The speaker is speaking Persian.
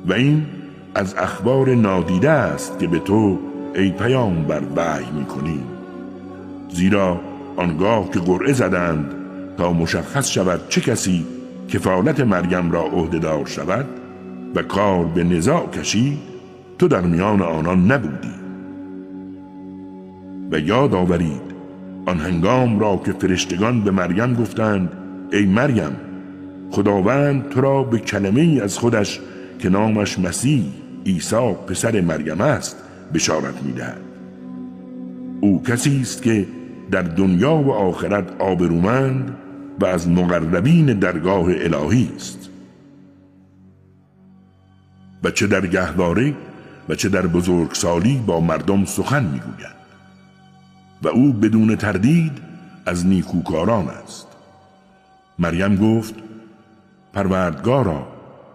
و این از اخبار نادیده است که به تو ای پیامبر وحی می‌کنیم. زیرا آنگاه که قرعه زدند تا مشخص شود چه کسی کفالت مریم را عهده‌دار شود و کار به نزاع کشید، تو در میان آنان نبودی. و یاد آورید آن هنگام را که فرشتگان به مریم گفتند ای مریم، خداوند تو را به کلمه‌ای از خودش که نامش مسیح عیسی پسر مریم است بشارت می‌دهد. او کسی است که در دنیا و آخرت آبرومند و از مقربین درگاه الهی است و چه در گهواره و چه در بزرگسالی با مردم سخن می‌گوید و او بدون تردید از نیکوکاران است. مریم گفت پروردگارا،